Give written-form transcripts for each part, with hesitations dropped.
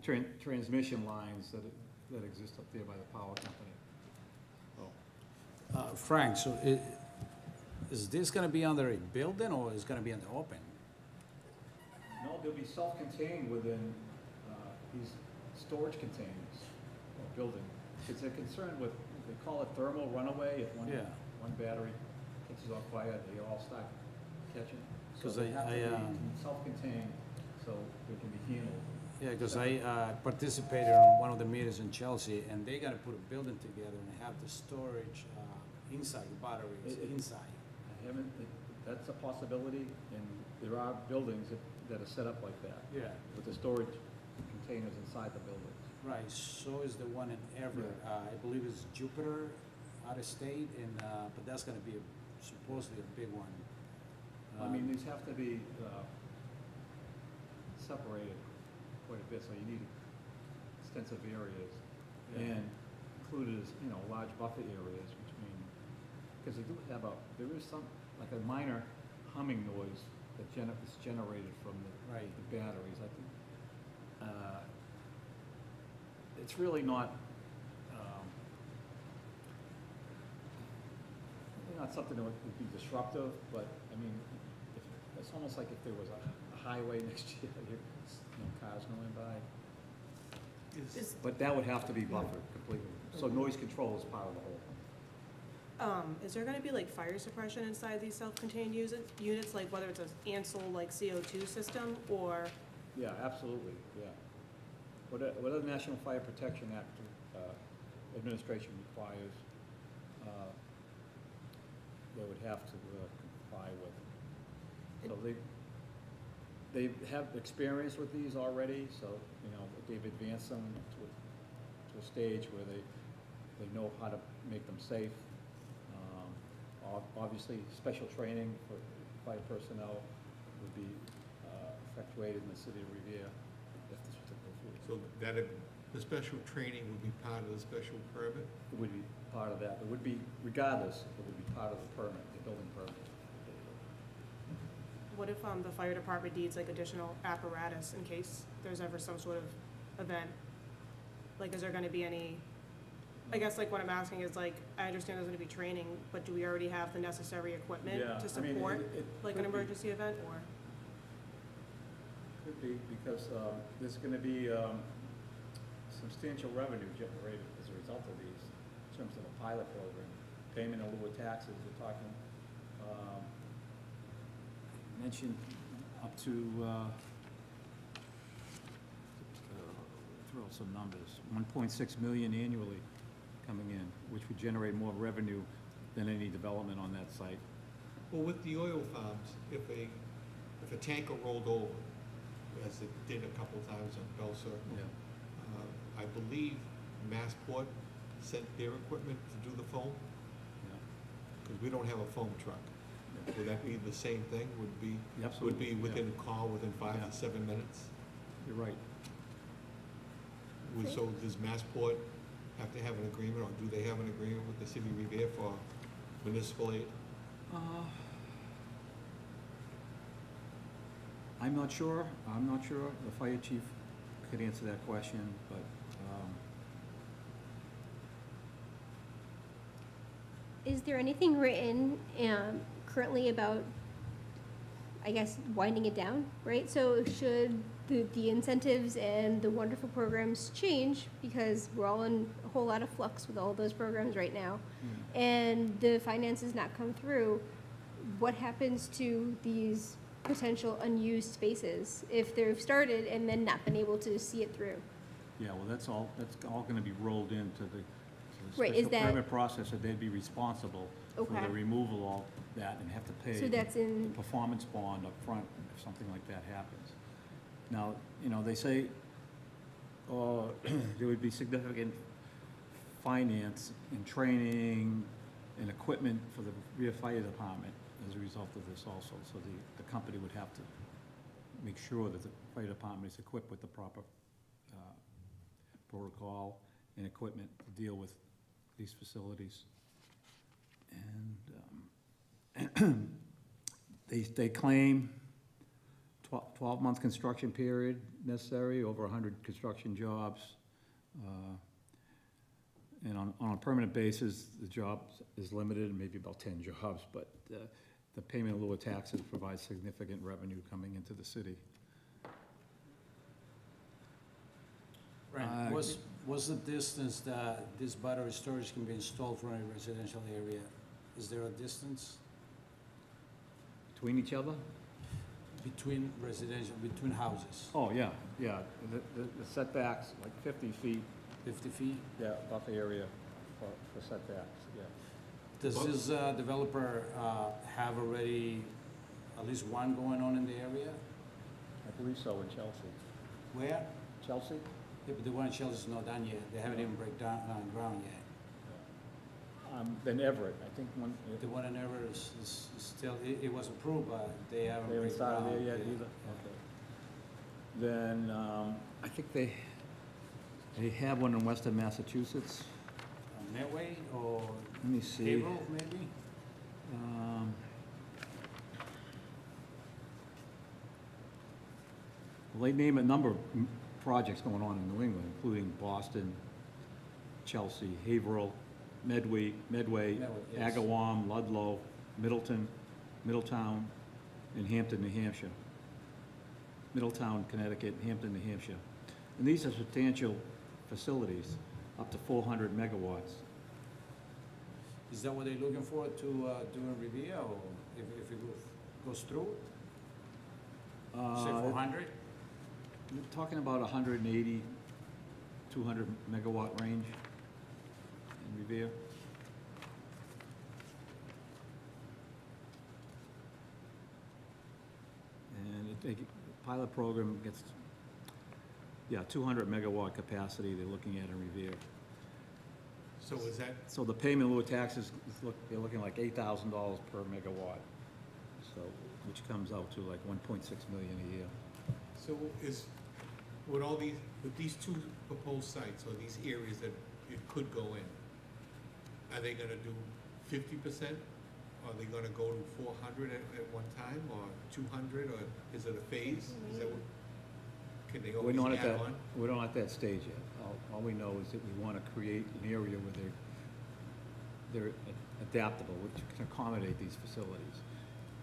transmission lines that exist up there by the power company. So, Frank, so is this gonna be under a building or is it gonna be in the open? no, they'll be self-contained within these storage containers or building. Because they're concerned with, they call it thermal runaway, if Yeah. one battery catches on fire, they all start catching. So 'Cause they have to I, be self-contained, so they can be handled. Yeah, because I participated on one of the meetings in Chelsea, and they gotta put a building together and have the storage inside, the batteries inside. I haven't, that's a possibility, and there are buildings that are set up like that, Yeah. with the storage containers inside the buildings. Right, so is the one in Everett. I believe it's Jupiter out of state, and, but that's gonna be supposedly a big one. I mean, these have to be separated quite a bit, so you need extensive areas, Yeah. and included as, large buffer areas between, because they do have there is some, like a minor humming noise that is generated from Right. the batteries. I think, it's really not, not something that would be disruptive, but, I mean, it's almost like if there was a highway next to you, cars going by. But that would have to be buffered completely, so noise control is part of the whole. Is there gonna be like fire suppression inside these self-contained units, like whether it's an Ansel like CO2 system or? Yeah, absolutely, yeah. What the National Fire Protection Act administration requires, they would have to comply with. So they have experience with these already, so, they've advanced them to a stage where they know how to make them safe. Obviously, special training for fire personnel would be effectuated in the city of Revere if this was to go through. So that, the special training would be part of the special permit? It would be part of that. It would be, regardless, it would be part of the permit, the building permit. What if the fire department needs like additional apparatus in case there's ever some sort of event? Like, is there gonna be any, I guess like what I'm asking is like, I understand there's gonna be training, but do we already have the necessary equipment Yeah, to I mean, support it like could an be. emergency event or? Could be, because there's gonna be substantial revenue generated as a result of these, in terms of a pilot program, payment in lieu of taxes, we're talking, mentioned up to, throw some numbers, 1.6 million annually coming in, which would generate more revenue than any development on that site. Well, with the oil farms, if a tanker rolled over, as it did a couple of times on Bell Circle, I believe Massport sent their equipment to do the foam, Yeah. because we don't have a foam truck. Would that be the same thing? Would be Absolutely, yeah. within call within 5 Yeah. to 7 minutes? You're right. So does Massport have to have an agreement, or do they have an agreement with the city of Revere for municipal aid? I'm not sure. The fire chief could answer that question, but, Is there anything written currently about, I guess, winding it down, right? So should the incentives and the wonderful programs change, because we're all in a whole lot of flux with all those programs right now, and the finances not come through, what happens to these potential unused spaces if they've started and then not been able to see it through? yeah, well, that's all gonna be rolled into the Right, is special that- permit process, and they'd be responsible for Okay. the removal of that and have to pay So that's the in, performance bond up front if something like that happens. Now, they say, there would be significant finance and training and equipment for the rear fire department as a result of this also. So the company would have to make sure that the fire department is equipped with the proper protocol and equipment to deal with these facilities. And they claim 12-month construction period necessary, over 100 construction jobs. And on a permanent basis, the job is limited, maybe about 10 jobs, but the payment in lieu of taxes provides significant revenue coming into the city. Right, what's the distance that this battery storage can be installed from a residential area? Is there a distance Between each other? between houses? Oh, yeah, yeah. The setbacks, like 50 feet, 50 feet? yeah, buffer area for setbacks, yeah. Does this developer have already at least one going on in the area? I believe so in Chelsea. Where? Chelsea? Yeah, but the one in Chelsea's not done yet. They haven't even break down ground yet. Then Everett, I think one, The one in Everett is still, it was approved, but they haven't they haven't break started ground. there yet either? Okay. Then, I think they have one in Western Massachusetts. Medway or Let me see. Haverhill, maybe? Well, they name a number of projects going on in New England, including Boston, Chelsea, Haverhill, Medway, yes. Agawam, Ludlow, Middleton, Middletown, and Hampton, New Hampshire. Middletown, Connecticut, Hampton, New Hampshire. And these are substantial facilities, up to 400 megawatts. Is that what they're looking for to do in Revere, or if it goes through? Say 400? You're talking about 180, 200 megawatt range in Revere. And the pilot program gets, 200 megawatt capacity they're looking at in Revere. So is that, So the payment in lieu of taxes, they're looking like $8,000 per megawatt, so, which comes out to like 1.6 million a year. so is, with these two proposed sites, or these areas that it could go in, are they gonna do 50%? Are they gonna go to 400 at one time, or 200, or is it a phase? Is that what, can they We're always not at add that, on? we're not at that stage yet. All we know is that we want to create an area where they're adaptable, which can accommodate these facilities.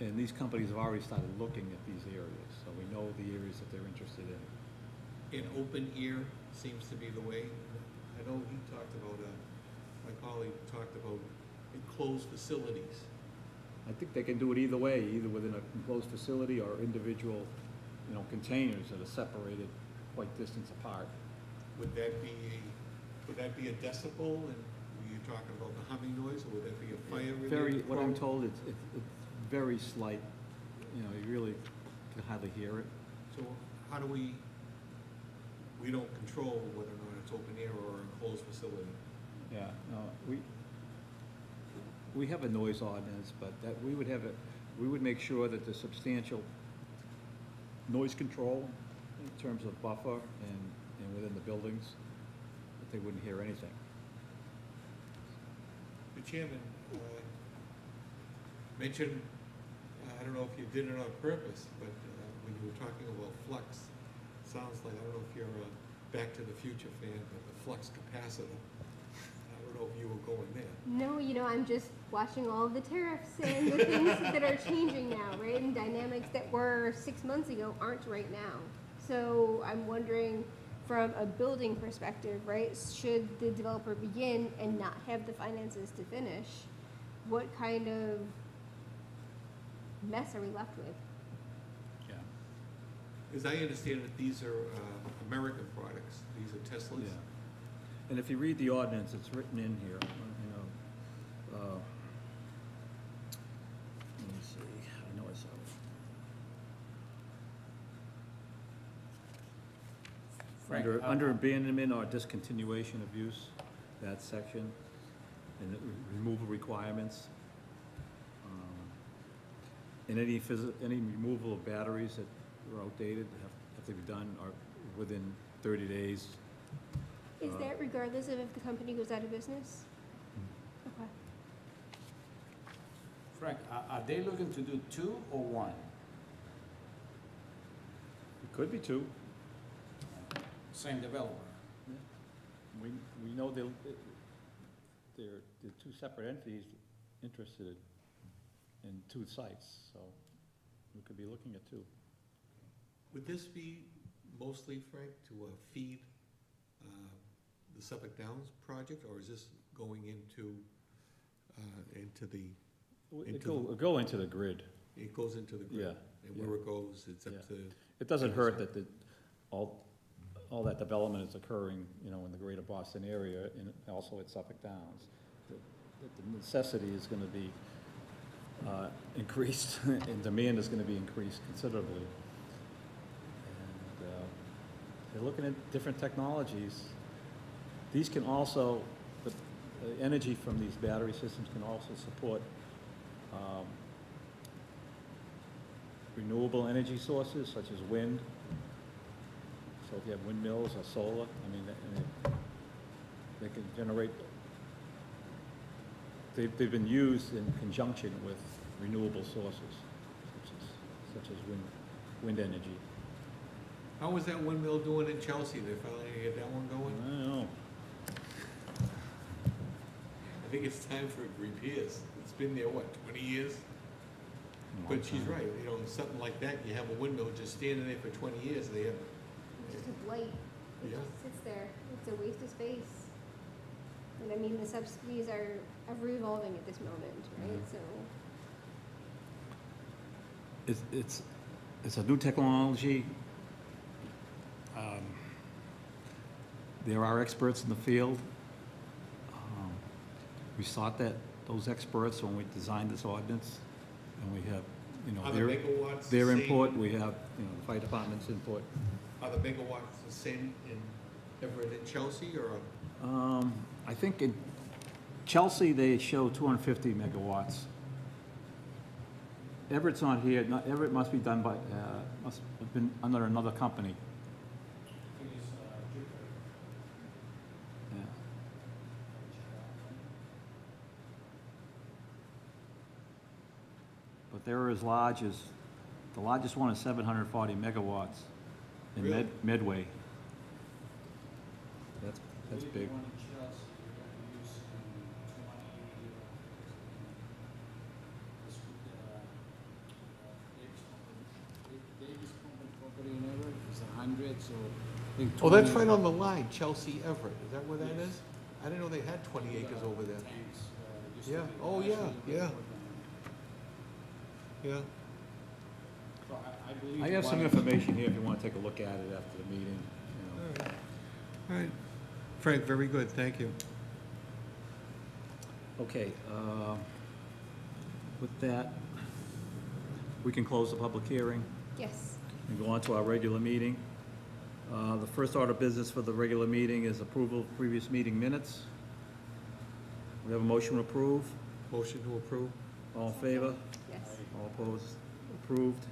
And these companies have already started looking at these areas, so we know the areas that they're interested in. In open air seems to be the way. I know he talked about, my colleague talked about enclosed facilities. I think they can do it either way, either within an enclosed facility or individual, containers that are separated quite distance apart. Would that be a decibel, and were you talking about the humming noise, or would that be a fire related? Very, what I'm problem? told, it's very slight, you really can hardly hear it. So how do we don't control whether or not it's open air or enclosed facility? Yeah, no, we have a noise ordinance, but that we would make sure that there's substantial noise control in terms of buffer and within the buildings, that they wouldn't hear anything. The chairman mentioned, I don't know if you did it on purpose, but when you were talking about flux, sounds like, I don't know if you're a Back to the Future fan, but the flux capacitor, I don't know if you were going there. No, I'm just watching all of the tariffs and the things that are changing now, right? And dynamics that were 6 months ago aren't right now. So I'm wondering, from a building perspective, right, should the developer begin and not have the finances to finish, what kind of mess are we left with? Yeah. As I understand it, these are American products, these are Teslas. Yeah. And if you read the ordinance, it's written in here, let me see, I know it's, Frank, under abandonment or discontinuation of use, that section, and the removal requirements. And any removal of batteries that are outdated have to be done or within 30 days. Is that regardless of if the company goes out of business? Okay. Frank, are they looking to do 2 or 1? Could be two. Same developer. We know they're two separate entities interested in two sites, so we could be looking at two. Would this be mostly, Frank, to feed the Suffolk Downs project, or is this going into the, It'll go into the grid. it goes into the grid? Yeah, And where it goes, it's up Yeah. to, It doesn't hurt that all that development is occurring, you know, in the greater Boston area and also at Suffolk Downs. The necessity is gonna be increased and demand is gonna be increased considerably. And they're looking at different technologies. These can also, the energy from these battery systems can also support renewable energy sources such as wind. So if you have windmills or solar, I mean, they can generate, they've been used in conjunction with renewable sources, such as wind energy. how is that windmill doing in Chelsea? They finally get that one I going? don't know. I think it's time for repairs. It's been there, what, 20 years? Long But she's time. right, you know, something like that, you have a windmill just standing there for 20 years, they have, It's just a blight. It Yeah. just sits there. It's a waste of space. And I mean, the subsidies are revolving at this moment, right? Mhm. So, It's a new technology. There are experts in the field. We sought those experts when we designed this ordinance, and we have, you know, are the megawatts their the same? input, we have, you know, the fire department's input. Are the megawatts the same in Everett and Chelsea, or? I think in Chelsea, they show 250 megawatts. Everett's not here, Everett must be done by, must have been under another company. Yeah. But they're as large as, the largest one is 740 megawatts in Really? Medway. That's big. It's 100, so I think Oh, that's 20 right on the line, Chelsea Everett, is that where that is? I didn't know they had 20 acres over there. tanks, used to Yeah. be Oh, yeah, actually yeah. over there. Yeah. So I believe. I have some one- information here if you want to take a look at it after the meeting, you know. All right. Frank, very good, thank you. Okay, with that, we can close the public hearing yes. and go on to our regular meeting. The first order of business for the regular meeting is approval of previous meeting minutes. We have a motion to approve. Motion to approve? All in favor? Yes. All opposed? Approved.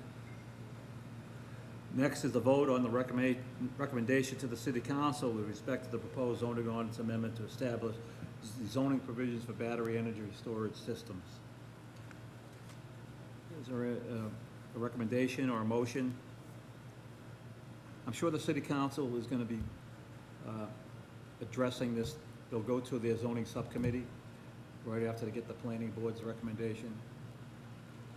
Next is the vote on the recommendation to the city council with respect to the proposed zoning ordinance amendment to establish zoning provisions for battery energy storage systems. Is there a recommendation or a motion? I'm sure the city council is gonna be addressing this. They'll go to their zoning subcommittee right after they get the planning board's recommendation.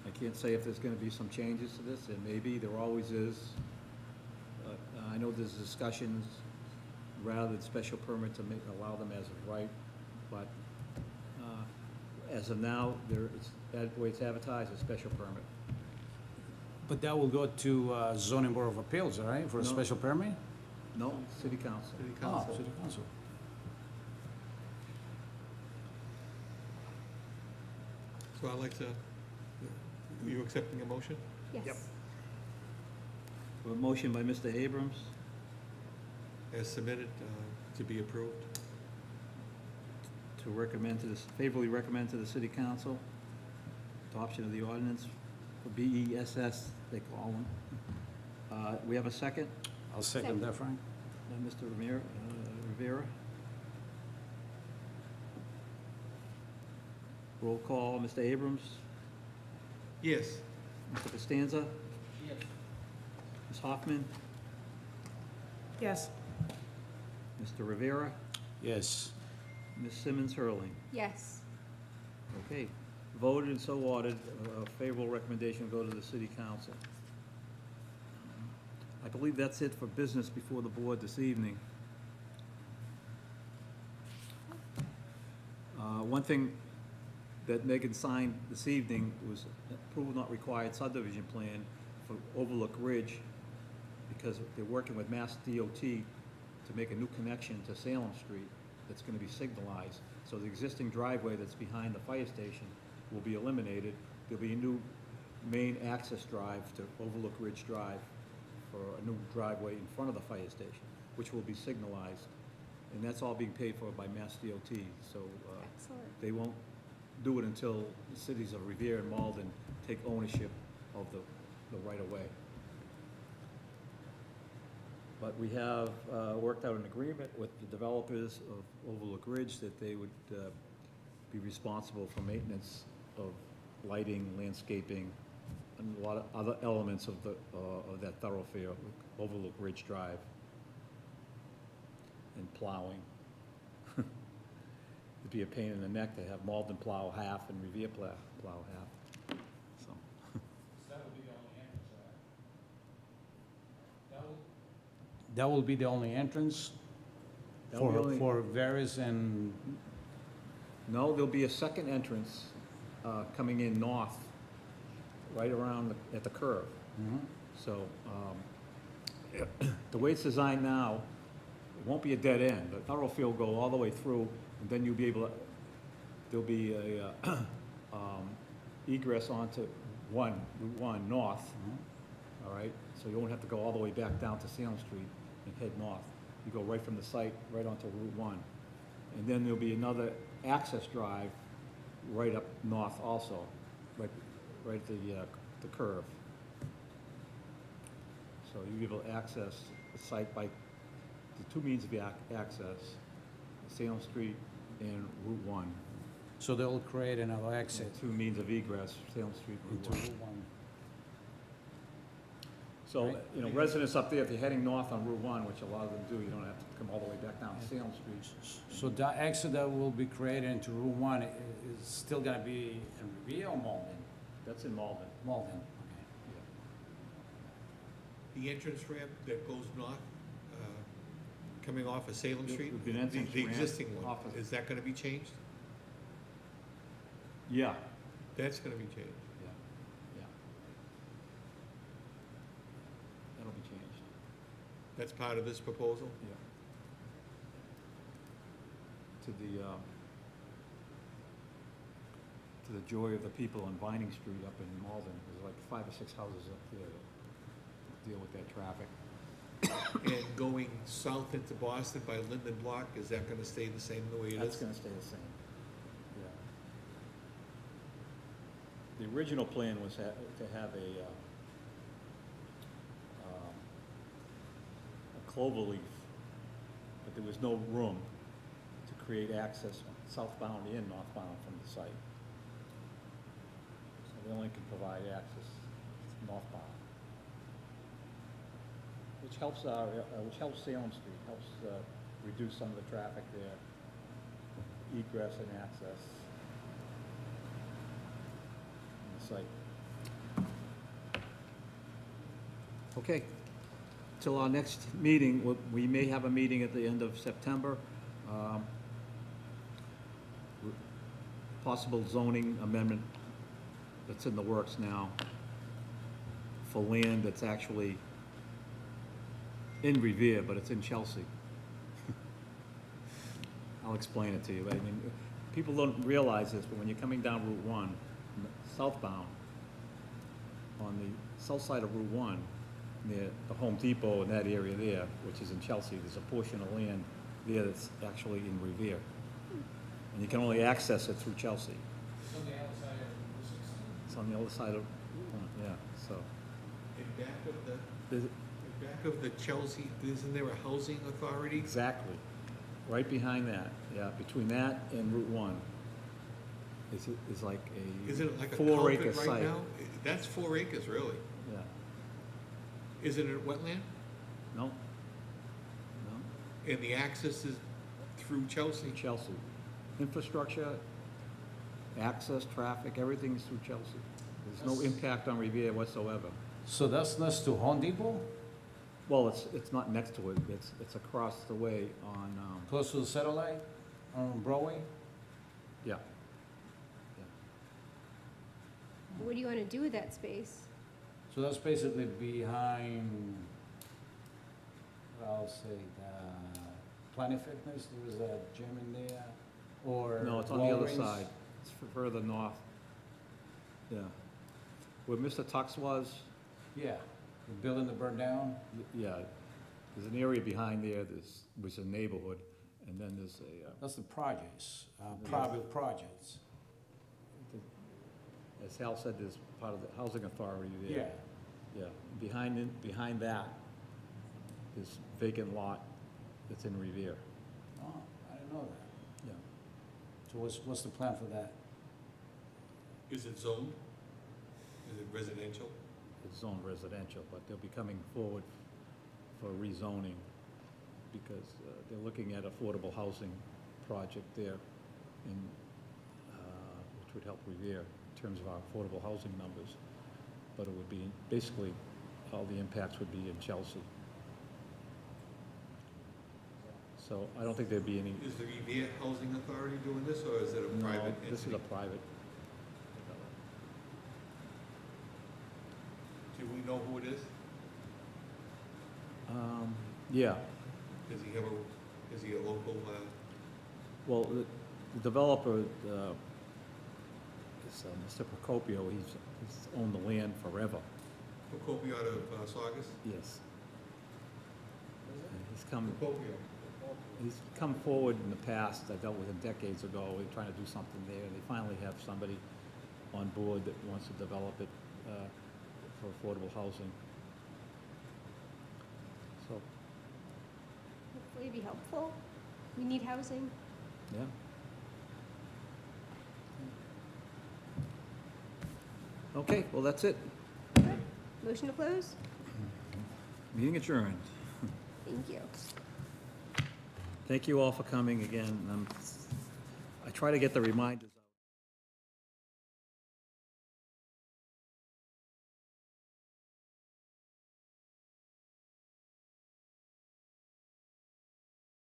I can't say if there's gonna be some changes to this, and maybe, there always is. I know there's discussions, rather than special permit to allow them as of right, but as of now, the way it's advertised, a special permit. But that will go to zoning board of appeals, all right, for a No. special permit? No, city council. City Oh, council. city council. So I'd like to, are you accepting a motion? Yes. Yep. A motion by Mr. Abrams, As submitted, to be approved? to recommend to this, favorably recommend to the city council, adoption of the ordinance for BESS, they call them. We have a second, I'll second that, Frank. by Mr. Rivera. Roll call, Mr. Abrams, Yes. Mr. Costanza, Yes. Ms. Hoffman, Yes. Mr. Rivera, Yes. Ms. Simmons Hurling. Yes. Okay, voted and so ordered, a favorable recommendation will go to the city council. I believe that's it for business before the board this evening. One thing that Megan signed this evening was approval not required subdivision plan for Overlook Ridge, because they're working with Mass DOT to make a new connection to Salem Street that's gonna be signalized. So the existing driveway that's behind the fire station will be eliminated. There'll be a new main access drive to Overlook Ridge Drive for a new driveway in front of the fire station, which will be signalized. And that's all being paid for by Mass DOT, so, Excellent. they won't do it until the cities of Revere and Malden take ownership of the right-of-way. But we have worked out an agreement with the developers of Overlook Ridge that they would be responsible for maintenance of lighting, landscaping, and a lot of other elements of that thoroughfare, Overlook Ridge Drive, and plowing. It'd be a pain in the neck to have Malden plow half and Revere plow half, so. That will be the only entrance, That will be the only entrance That'll be only- for Veris and, No, there'll be a second entrance coming in north, right around at the curve. So, the way it's designed now, it won't be a dead end. The thoroughfare will go all the way through, and then you'll be able to, there'll be a egress onto Route 1 north, all right? So you won't have to go all the way back down to Salem Street and head north. You go right from the site, right onto Route 1. And then there'll be another access drive right up north also, right at the curve. So you'll be able to access the site by the two means of access, Salem Street and Route 1. so they'll create another So exit two means of egress, Salem Street, into Route 1. Route 1. So, Right. you know, residents up there, if you're heading north on Route 1, which a lot of them do, you don't have to come all the way back down to Salem Street. So the exit that will be created into Route 1 is still gonna be in Revere or Malden? That's in Malden. Malden, okay. The entrance ramp that goes north, coming off of Salem There Street, would be an entrance the ramp existing one, off of- is that gonna be changed? Yeah, That's gonna be changed. yeah, yeah. That'll be changed, That's part of this proposal? yeah. To the joy of the people on Vining Street up in Malden, there's like 5 or 6 houses up there that deal with that traffic. And going south into Boston by Linden Block, is that gonna stay the same the way it That's is? gonna stay the same, yeah. The original plan was to have a cloverleaf, but there was no room to create access southbound and northbound from the site. So they only can provide access northbound. Which helps Salem Street, helps reduce some of the traffic there, egress and access on the site. Okay, till our next meeting, we may have a meeting at the end of September. Possible zoning amendment that's in the works now for land that's actually in Revere, but it's in Chelsea. I'll explain it to you. I mean, people don't realize this, but when you're coming down Route 1, southbound, on the south side of Route 1, near the Home Depot and that area there, which is in Chelsea, there's a portion of land there that's actually in Revere. And you can only access it through Chelsea. It's on the other side of, yeah, so. In back of the, there's- in back of the Chelsea, isn't there a housing authority? Exactly, right behind that, yeah, between that and Route 1 is like a Isn't it like a 4 acre culvert site. right now? That's 4 acres, really. Yeah, Isn't it wetland? no, And the access is through Chelsea? Chelsea. Infrastructure, access, traffic, everything's through Chelsea. There's no That's- impact on Revere whatsoever. So that's next to Home Depot, Well, it's not next to it, it's across the way on, close to the satellite on Broadway? yeah. What do you wanna do with that space? So that's basically behind, I'll say, the Planet Fitness, there was a gym in there, or No, it's on the other Walgreens? side, it's further north. Yeah. Where Mr. Tux was, Yeah, the building that burned down? yeah, there's an area behind there, was a neighborhood, and then there's That's the projects, Yeah. private projects. as Hal said, there's part of the housing authority Yeah, there. Yeah, behind that, this vacant lot that's in Revere. oh, I didn't know that. Yeah. So what's the plan for that? Is it zoned? Is it residential? It's zoned residential, but they'll be coming forward for rezoning because they're looking at affordable housing project there in, which would help Revere in terms of our affordable housing numbers. But it would be, basically, all the impacts would be in Chelsea. So I don't think there'd be any. Is the Revere Housing Authority doing this, or is it a No, private entity? this is a private. Do we know who it is? Yeah, Does he have is he a local, well, the developer, is Mr. Procopio, he's owned the land forever. Procopio out of Saugus? Yes. And Procopio. he's come forward in the past, I dealt with him decades ago, we were trying to do something there, and they finally have somebody on board that wants to develop it for affordable housing. So, Hopefully it'd be helpful. We need housing. yeah. Okay, well, that's it. Motion to close? Meeting adjourned. Thank you. Thank you all for coming again. I try to get the reminders.